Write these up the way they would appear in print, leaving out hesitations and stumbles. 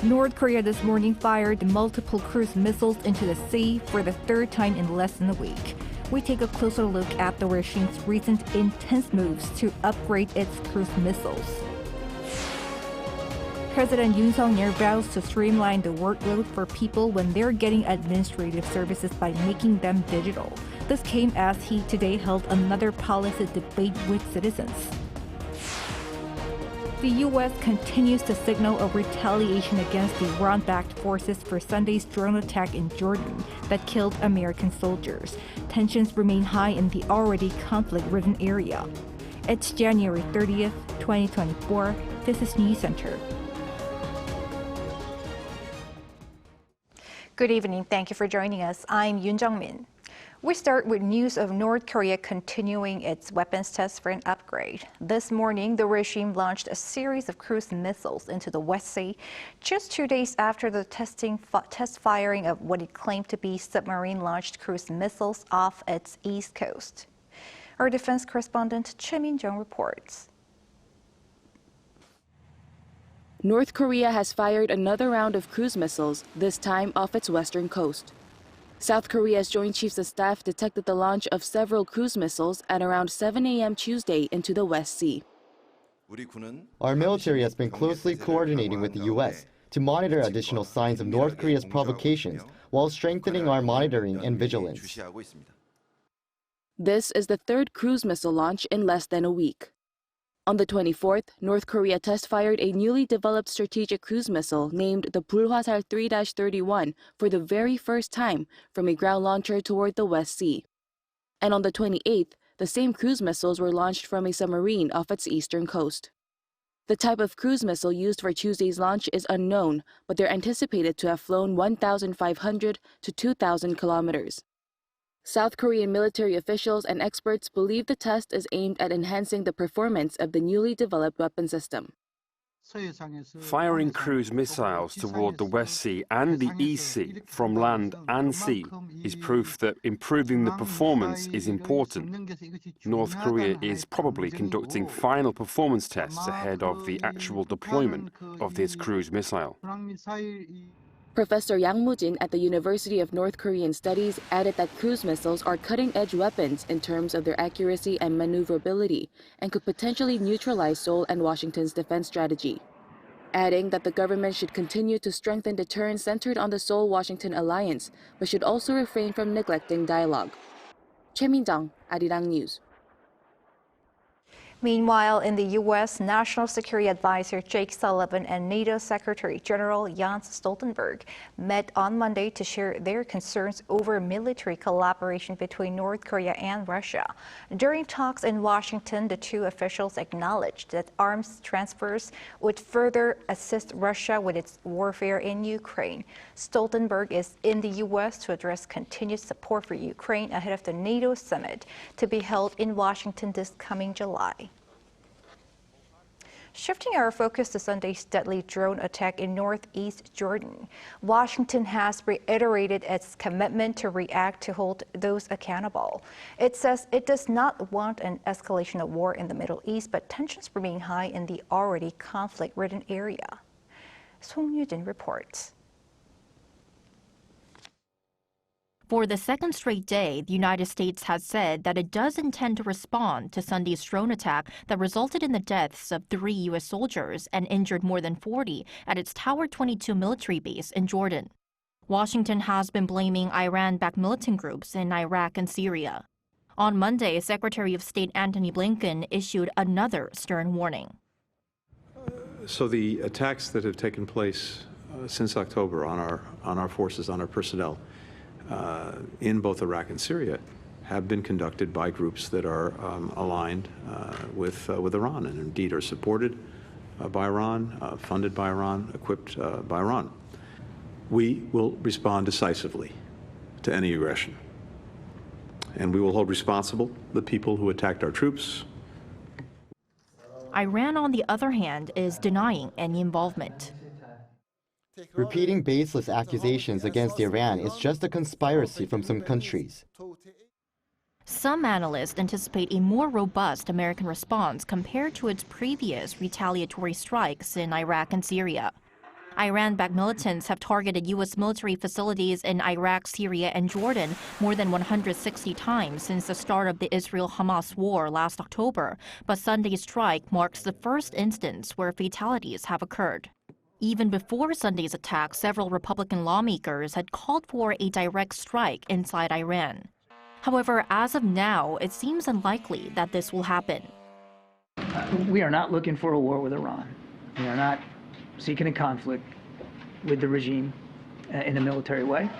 North Korea this morning fired multiple cruise missiles into the sea for the third time in less than a week. We take a closer look at the regime's recent intense moves to upgrade its cruise missiles. President Yoon vows to streamline the workload for people when they're getting administrative services by making them digital. This came as he today held another policy debate with citizens. The U.S. continues to signal a retaliation against the Iran-backed forces for Sunday's drone attack in Jordan that killed American soldiers. Tensions remain high in the already conflict-ridden area. It's January 30th, 2024. This is Newscenter. Good evening. Thank you for joining us. I'm Yoon Jung-min. We start with news of North Korea continuing its weapons tests for an upgrade. This morning, the regime launched a series of cruise missiles into the West Sea, just 2 days after the test firing of what it claimed to be submarine-launched cruise missiles off its east coast. Our defense correspondent Choi Min-jung reports. North Korea has fired another round of cruise missiles, this time off its western coast. South Korea's Joint Chiefs of Staff detected the launch of several cruise missiles at around 7 a.m. Tuesday into the West Sea. Our military has been closely coordinating with the U.S. to monitor additional signs of North Korea's provocations while strengthening our monitoring and vigilance. This is the third cruise missile launch in less than a week. On the 24th, North Korea test-fired a newly developed strategic cruise missile named the Bulhwasal 3-31 for the very first time from a ground launcher toward the West Sea. And on the 28th, the same cruise missiles were launched from a submarine off its eastern coast. The type of cruise missile used for Tuesday's launch is unknown, but they're anticipated to have flown 1,500 to 2,000 kilometers. South Korean military officials and experts believe the test is aimed at enhancing the performance of the newly developed weapon system. Firing cruise missiles toward the West Sea and the East Sea from land and sea is proof that improving the performance is important. North Korea is probably conducting final performance tests ahead of the actual deployment of this cruise missile. Professor Yang Mu-jin at the University of North Korean Studies added that cruise missiles are cutting-edge weapons in terms of their accuracy and maneuverability and could potentially neutralize Seoul and Washington's defense strategy, adding that the government should continue to strengthen deterrence centered on the Seoul-Washington alliance, but should also refrain from neglecting dialogue. Choi Min-jung, Arirang News. Meanwhile, in the U.S., National Security Advisor Jake Sullivan and NATO Secretary General Jens Stoltenberg met on Monday to share their concerns over military collaboration between North Korea and Russia. During talks in Washington, the two officials acknowledged that arms transfers would further assist Russia with its warfare in Ukraine. Stoltenberg is in the U.S. to address continued support for Ukraine ahead of the NATO summit to be held in Washington this coming July. Shifting our focus to Sunday's deadly drone attack in northeast Jordan, Washington has reiterated its commitment to react to hold those accountable. It says it does not want an escalation of war in the Middle East, but tensions remain high in the already conflict-ridden area. Song Yu-jin reports. For the second straight day, the United States has said that it does intend to respond to Sunday's drone attack that resulted in the deaths of 3 U.S. soldiers and injured more than 40 at its Tower 22 military base in Jordan. Washington has been blaming Iran-backed militant groups in Iraq and Syria. On Monday, Secretary of State Antony Blinken issued another stern warning. So the attacks that have taken place since October on our forces, on our personnel, in both Iraq and Syria have been conducted by groups that are aligned with Iran and indeed are supported by Iran, funded by Iran, equipped by Iran. We will respond decisively to any aggression, and we will hold responsible the people who attacked our troops. Iran, on the other hand, is denying any involvement. Repeating baseless accusations against Iran is just a conspiracy from some countries. Some analysts anticipate a more robust American response compared to its previous retaliatory strikes in Iraq and Syria. Iran-backed militants have targeted U.S. military facilities in Iraq, Syria, and Jordan more than 160 times since the start of the Israel-Hamas war last October, but Sunday's strike marks the first instance where fatalities have occurred. Even before Sunday's attack, several Republican lawmakers had called for a direct strike inside Iran. However, as of now, it seems unlikely that this will happen. We are not looking for a war with Iran. We are not seeking a conflict with the regime in a military way.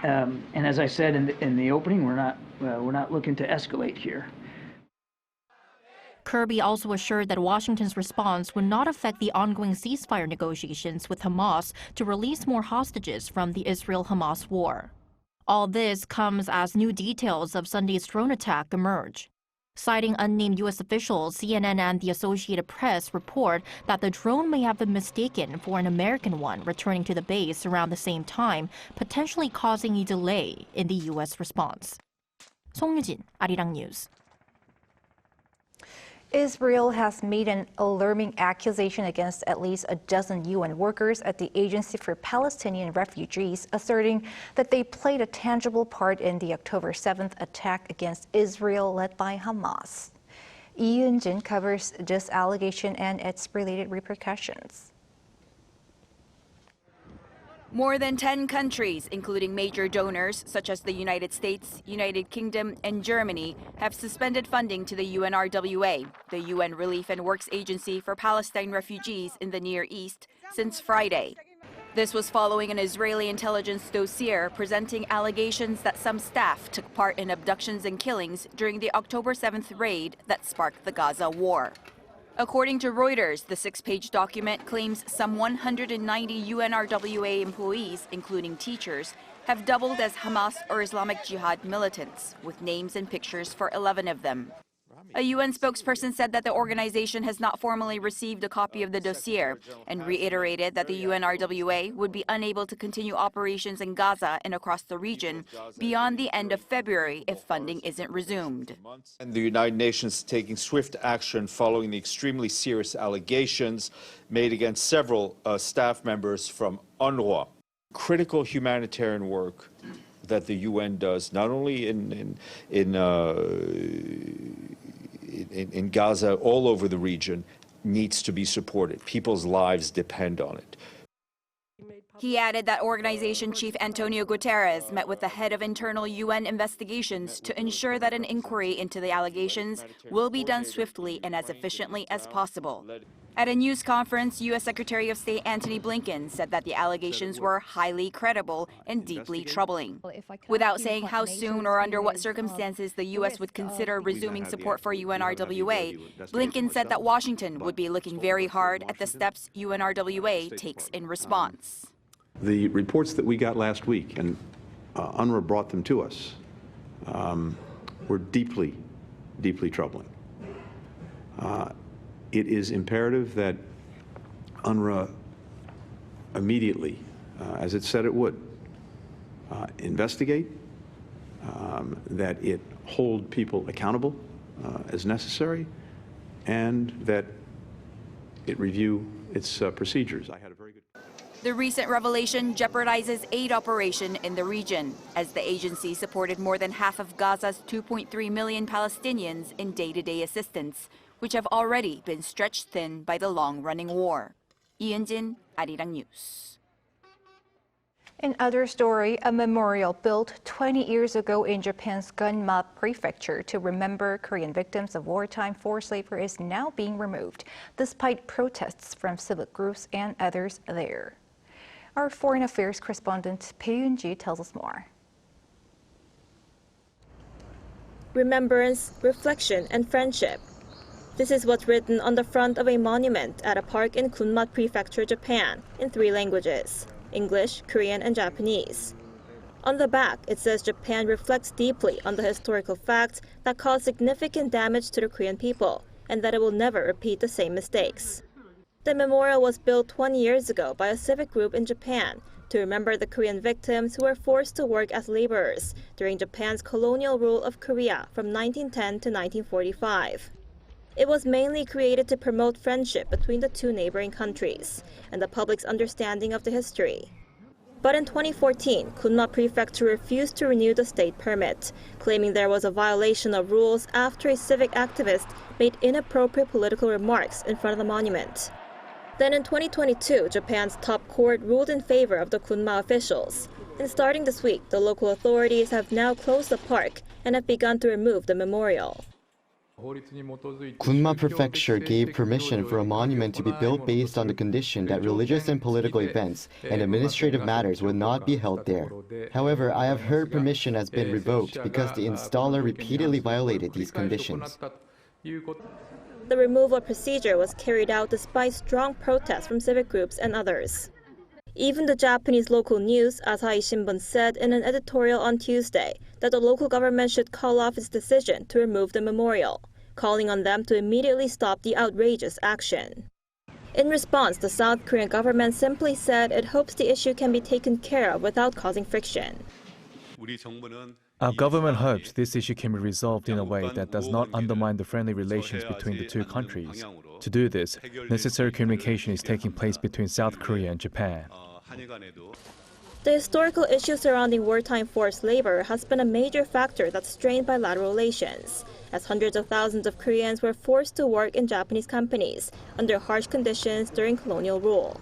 And as I said in the opening, we're not looking to escalate here. Kirby also assured that Washington's response would not affect the ongoing ceasefire negotiations with Hamas to release more hostages from the Israel-Hamas war. All this comes as new details of Sunday's drone attack emerge. Citing unnamed U.S. officials, CNN and the Associated Press report that the drone may have been mistaken for an American one returning to the base around the same time, potentially causing a delay in the U.S. response. 송유진, Arirang News. Israel has made an alarming accusation against at least a dozen UN workers at the Agency for Palestinian Refugees, asserting that they played a tangible part in the October 7th attack against Israel led by Hamas. Yoon covers this allegation and its related repercussions. More than 10 countries, including major donors such as the United States, United Kingdom, and Germany, have suspended funding to the UNRWA, the UN Relief and Works Agency for Palestine refugees in the Near East, since Friday. This was following an Israeli intelligence dossier presenting allegations that some staff took part in abductions and killings during the October 7th raid that sparked the Gaza war. According to Reuters, the 6-page document claims some 190 UNRWA employees, including teachers, have doubled as Hamas or Islamic Jihad militants, with names and pictures for 11 of them. A UN spokesperson said that the organization has not formally received a copy of the dossier and reiterated that the UNRWA would be unable to continue operations in Gaza and across the region beyond the end of February if funding isn't resumed. And the United Nations taking swift action following the extremely serious allegations made against several staff members from UNRWA. Critical humanitarian work that the UN does, not only in Gaza, all over the region, needs to be supported. People's lives depend on it. He added that organization chief Antonio Guterres met with the head of internal UN investigations to ensure that an inquiry into the allegations will be done swiftly and as efficiently as possible. At a news conference, U.S. Secretary of State Antony Blinken said that the allegations were highly credible and deeply troubling. Without saying how soon or under what circumstances the U.S. would consider resuming support for UNRWA, Blinken said that Washington would be looking very hard at the steps UNRWA takes in response. The reports that we got last week, and UNRWA brought them to us, were deeply, deeply troubling. It is imperative that UNRWA immediately, as it said it would, investigate, that it hold people accountable as necessary, and that it review its procedures. I had a very good. The recent revelation jeopardizes aid operation in the region, as the agency supported more than half of Gaza's 2.3 million Palestinians in day-to-day assistance, which have already been stretched thin by the long-running war. Yoon, Arirang News. In other story, a memorial built 20 years ago in Japan's Gunma Prefecture to remember Korean victims of wartime forced labor is now being removed, despite protests from civic groups and others there. Our foreign affairs correspondent Bae Yoon-ji tells us more. Remembrance, reflection, and friendship. This is what's written on the front of a monument at a park in Gunma Prefecture, Japan, in 3 languages: English, Korean, and Japanese. On the back, it says Japan reflects deeply on the historical facts that caused significant damage to the Korean people, and that it will never repeat the same mistakes. The memorial was built 20 years ago by a civic group in Japan to remember the Korean victims who were forced to work as laborers during Japan's colonial rule of Korea from 1910 to 1945. It was mainly created to promote friendship between the two neighboring countries and the public's understanding of the history. But in 2014, Gunma Prefecture refused to renew the state permit, claiming there was a violation of rules after a civic activist made inappropriate political remarks in front of the monument. Then in 2022, Japan's top court ruled in favor of the Gunma officials. And starting this week, the local authorities have now closed the park and have begun to remove the memorial. Gunma Prefecture gave permission for a monument to be built based on the condition that religious and political events and administrative matters would not be held there. However, I have heard permission has been revoked because the installer repeatedly violated these conditions. The removal procedure was carried out despite strong protests from civic groups and others. Even the Japanese local news, Asahi Shimbun, said in an editorial on Tuesday that the local government should call off its decision to remove the memorial, calling on them to immediately stop the outrageous action. In response, the South Korean government simply said it hopes the issue can be taken care of without causing friction. Our government hopes this issue can be resolved in a way that does not undermine the friendly relations between the two countries. To do this, necessary communication is taking place between South Korea and Japan. The historical issue surrounding wartime forced labor has been a major factor that strained bilateral relations, as hundreds of thousands of Koreans were forced to work in Japanese companies under harsh conditions during colonial rule.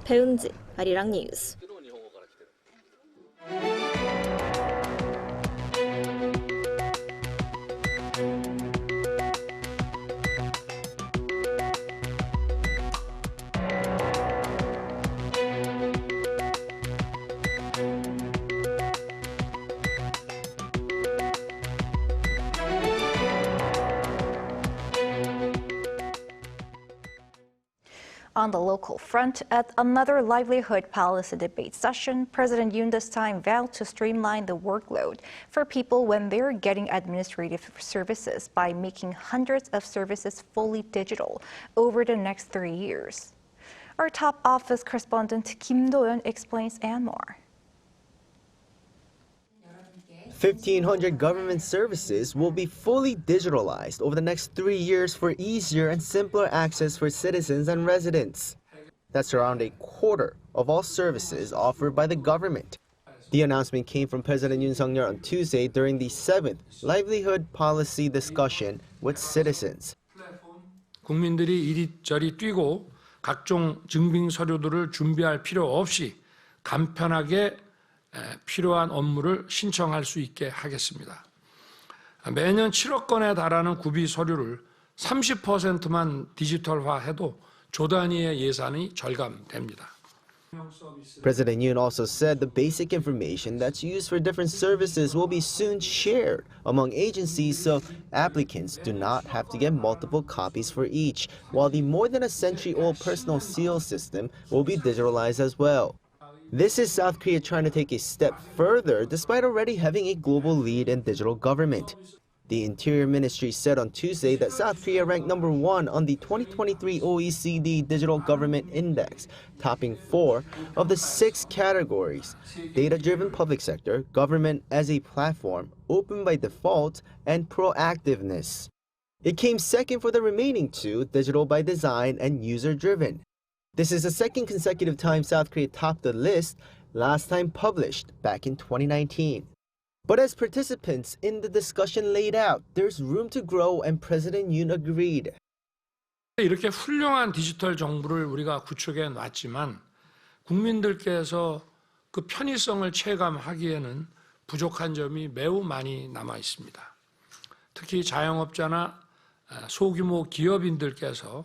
배은지, Arirang News. On the local front, at another livelihood policy debate session, President Yoon this time vowed to streamline the workload for people when they're getting administrative services by making hundreds of services fully digital over the next 3 years. Our top office correspondent Kim Do-yeon explains and more. 1,500 government services will be fully digitalized over the next 3 years for easier and simpler access for citizens and residents. That's around a quarter of all services offered by the government. The announcement came from President Yoon Suk-yeol on Tuesday during the 7th livelihood policy discussion with citizens. 국민들이 이리저리 뛰고 각종 증빙 서류들을 준비할 필요 없이 간편하게 필요한 업무를 신청할 수 있게 하겠습니다. 매년 7억 건에 달하는 구비 서류를 30%만 디지털화해도 조 단위의 예산이 절감됩니다. President Yoon also said the basic information that's used for different services will be soon shared among agencies so applicants do not have to get multiple copies for each, while the more than a century-old personal seal system will be digitalized as well. This is South Korea trying to take a step further despite already having a global lead in digital government. The Interior Ministry said on Tuesday that South Korea ranked number 1 on the 2023 OECD Digital Government Index, topping 4 of the 6 categories: data-driven public sector, government as a platform, open by default, and proactiveness. It came second for the remaining 2, digital by design and user-driven. This is the second consecutive time South Korea topped the list, last time published back in 2019. But as participants in the discussion laid out, there's room to grow, and President Yoon agreed. 이렇게 훌륭한 디지털 정부를 우리가 구축해 놨지만 국민들께서 그 편의성을 체감하기에는 부족한 점이 매우 많이 남아 있습니다. 특히 자영업자나 소규모 기업인들께서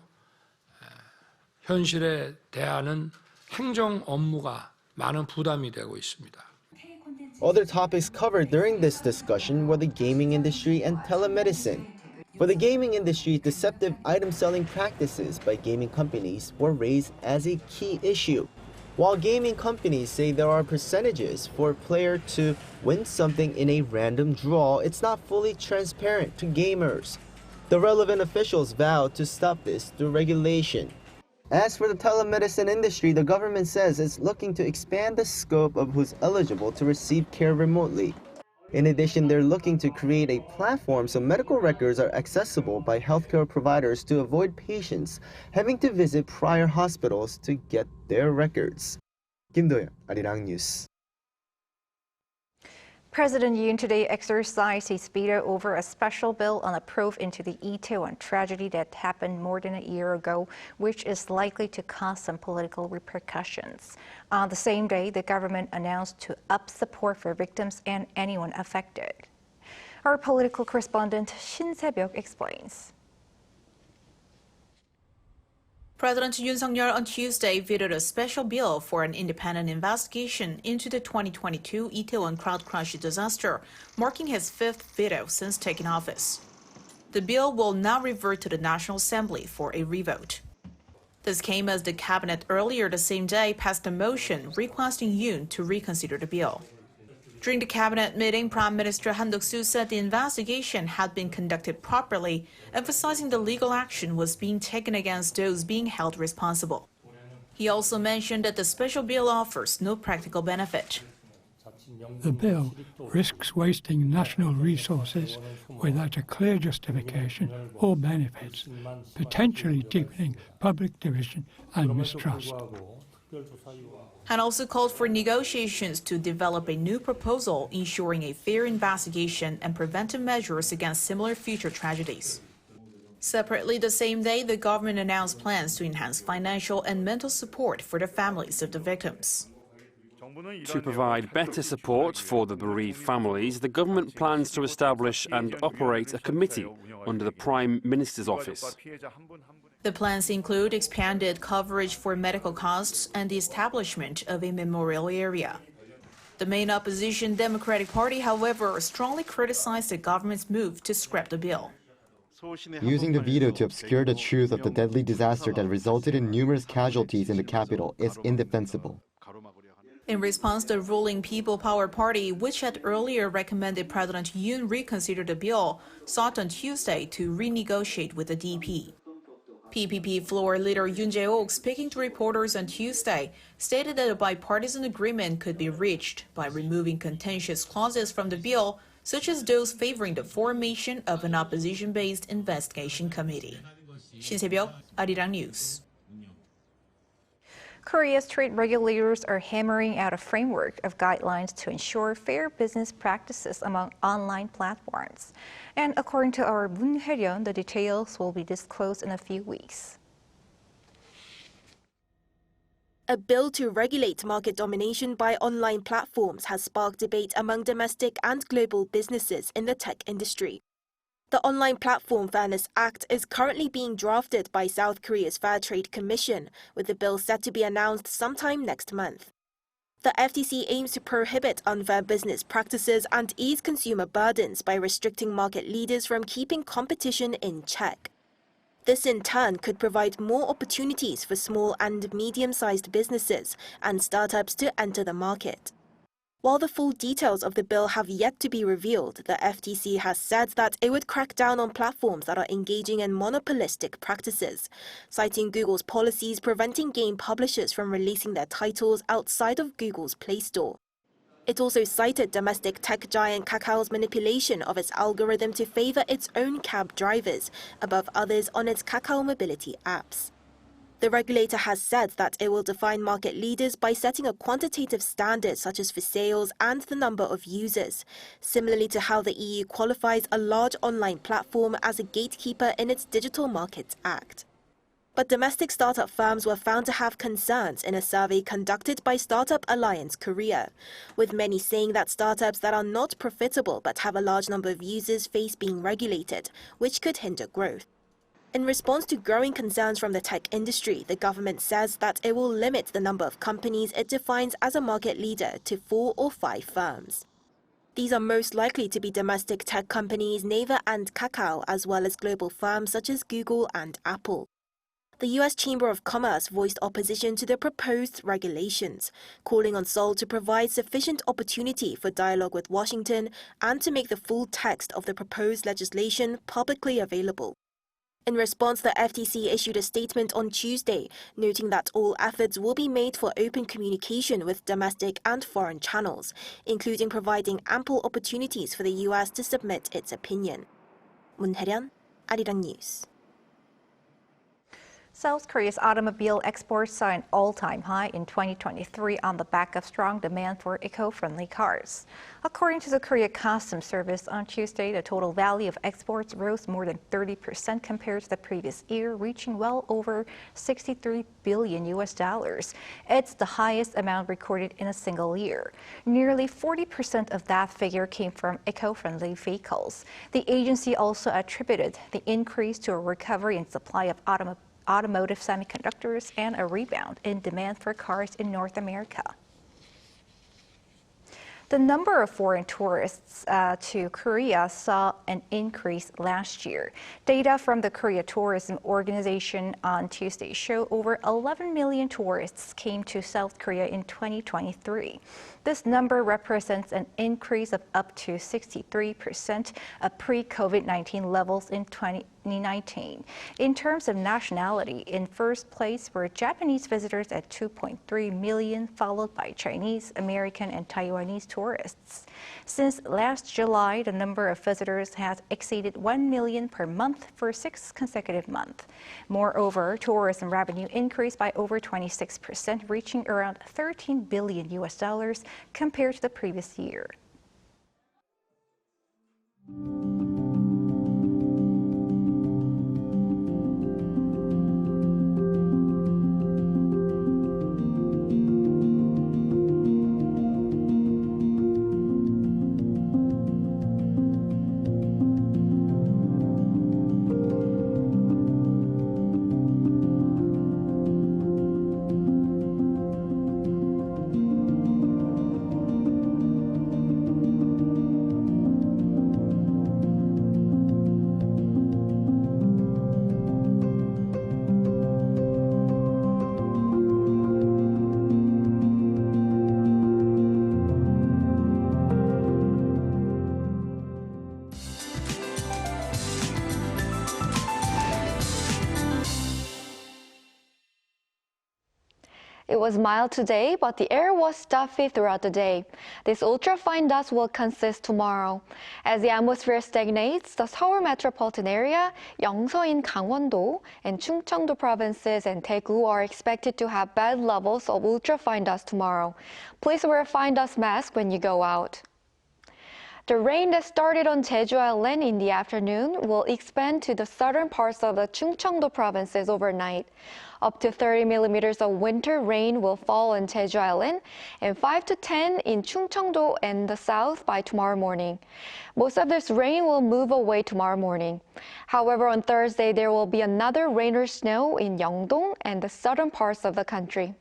현실에 대하는 행정 업무가 많은 부담이 되고 있습니다. Other topics covered during this discussion were the gaming industry and telemedicine. For the gaming industry, deceptive item selling practices by gaming companies were raised as a key issue. While gaming companies say there are percentages for a player to win something in a random draw, it's not fully transparent to gamers. The relevant officials vowed to stop this through regulation. As for the telemedicine industry, the government says it's looking to expand the scope of who's eligible to receive care remotely. In addition, they're looking to create a platform so medical records are accessible by healthcare providers to avoid patients having to visit prior hospitals to get their records. Kim Do-yeon, Arirang News. President Yoon today exercised his veto over a special bill on a probe into the Itaewon tragedy that happened more than a year ago, which is likely to cause some political repercussions. On the same day, the government announced to up support for victims and anyone affected. Our political correspondent Shin Se-byuk explains. President Yoon Suk-yeol on Tuesday vetoed a special bill for an independent investigation into the 2022 Itaewon crowd crush disaster, marking his fifth veto since taking office. The bill will now revert to the National Assembly for a revote. This came as the cabinet earlier the same day passed a motion requesting Yoon to reconsider the bill. During the cabinet meeting, Prime Minister Han Duk-soo said the investigation had been conducted properly, emphasizing the legal action was being taken against those being held responsible. He also mentioned that the special bill offers no practical benefit. The bill risks wasting national resources without a clear justification or benefits, potentially deepening public division and mistrust. Han also called for negotiations to develop a new proposal ensuring a fair investigation and preventive measures against similar future tragedies. Separately, the same day, the government announced plans to enhance financial and mental support for the families of the victims. To provide better support for the bereaved families, the government plans to establish and operate a committee under the Prime Minister's office. The plans include expanded coverage for medical costs and the establishment of a memorial area. The main opposition Democratic Party, however, strongly criticized the government's move to scrap the bill. Using the veto to obscure the truth of the deadly disaster that resulted in numerous casualties in the capital is indefensible. In response, the ruling People Power Party, which had earlier recommended President Yoon reconsider the bill, sought on Tuesday to renegotiate with the DP. PPP floor leader Yoon Jae-ok, speaking to reporters on Tuesday, stated that a bipartisan agreement could be reached by removing contentious clauses from the bill, such as those favoring the formation of an opposition-based investigation committee. Shin Se-byuk, Arirang News. Korea's trade regulators are hammering out a framework of guidelines to ensure fair business practices among online platforms. And according to our Moon Hae-ryun, the details will be disclosed in a few weeks. A bill to regulate market domination by online platforms has sparked debate among domestic and global businesses in the tech industry. The Online Platform Fairness Act is currently being drafted by South Korea's Fair Trade Commission, with the bill set to be announced sometime next month. The FTC aims to prohibit unfair business practices and ease consumer burdens by restricting market leaders from keeping competition in check. This in turn could provide more opportunities for small and medium-sized businesses and startups to enter the market. While the full details of the bill have yet to be revealed, the FTC has said that it would crack down on platforms that are engaging in monopolistic practices, citing Google's policies preventing game publishers from releasing their titles outside of Google's Play Store. It also cited domestic tech giant Kakao's manipulation of its algorithm to favor its own cab drivers above others on its Kakao mobility apps. The regulator has said that it will define market leaders by setting a quantitative standard such as for sales and the number of users, similarly to how the EU qualifies a large online platform as a gatekeeper in its Digital Markets Act. But domestic startup firms were found to have concerns in a survey conducted by Startup Alliance Korea, with many saying that startups that are not profitable but have a large number of users face being regulated, which could hinder growth. In response to growing concerns from the tech industry, the government says that it will limit the number of companies it defines as a market leader to 4 or 5 firms. These are most likely to be domestic tech companies Naver and Kakao, as well as global firms such as Google and Apple. The U.S. Chamber of Commerce voiced opposition to the proposed regulations, calling on Seoul to provide sufficient opportunity for dialogue with Washington and to make the full text of the proposed legislation publicly available. In response, the FTC issued a statement on Tuesday, noting that all efforts will be made for open communication with domestic and foreign channels, including providing ample opportunities for the U.S. to submit its opinion. 문혜련, Arirang News. South Korea's automobile exports saw an all-time high in 2023 on the back of strong demand for eco-friendly cars. According to the Korea Customs Service, on Tuesday, the total value of exports rose more than 30% compared to the previous year, reaching well over $63 billion. It's the highest amount recorded in a single year. Nearly 40% of that figure came from eco-friendly vehicles. The agency also attributed the increase to a recovery in supply of automotive semiconductors and a rebound in demand for cars in North America. The number of foreign tourists to Korea saw an increase last year. Data from the Korea Tourism Organization on Tuesday show over 11 million tourists came to South Korea in 2023. This number represents an increase of up to 63% of pre-COVID-19 levels in 2019. In terms of nationality, in first place were Japanese visitors at 2.3 million, followed by Chinese, American, and Taiwanese tourists. Since last July, the number of visitors has exceeded 1 million per month for 6 consecutive months. Moreover, tourism revenue increased by over 26%, reaching around $13 billion compared to the previous year. It was mild today, but the air was stuffy throughout the day. This ultrafine dust will consist tomorrow. As the atmosphere stagnates, the Seoul metropolitan area, Yeongseon, Gangwon-do, and Chungcheongdo provinces and Daegu are expected to have bad levels of ultrafine dust tomorrow. Please wear a fine dust mask when you go out. The rain that started on Jeju Island in the afternoon will expand to the southern parts of the Chungcheongdo provinces overnight. Up to 30 millimeters of winter rain will fall on Jeju Island and 5 to 10 in Chungcheongdo and the south by tomorrow morning. Most of this rain will move away tomorrow morning. However, on Thursday, there will be another rain or snow in Yeongdong and the southern parts of the country.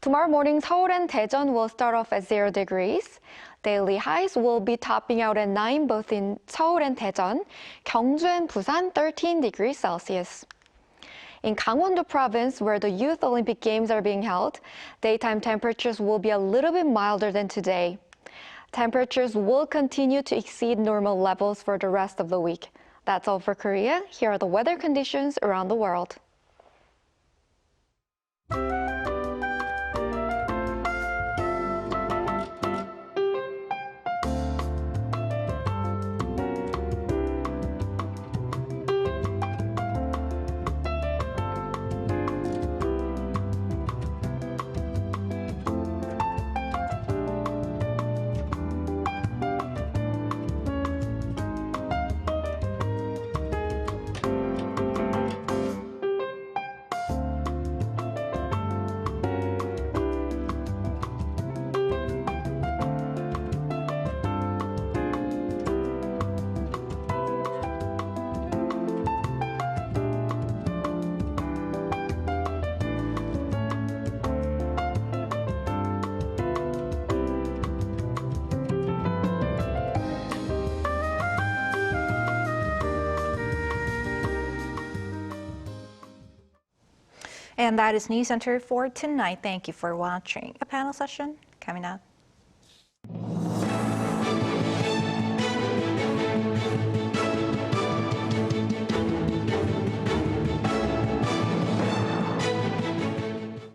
Tomorrow morning, Seoul and Daejeon will start off at 0 degrees. Daily highs will be topping out at 9 both in Seoul and Daejeon, Gyeongju and Busan 13 degrees Celsius. In Gangwon-do province, where the Youth Olympic Games are being held, daytime temperatures will be a little bit milder than today. Temperatures will continue to exceed normal levels for the rest of the week. That's all for Korea. Here are the weather conditions around the world. And that is Newscenter for tonight. Thank you for watching. A panel session coming up.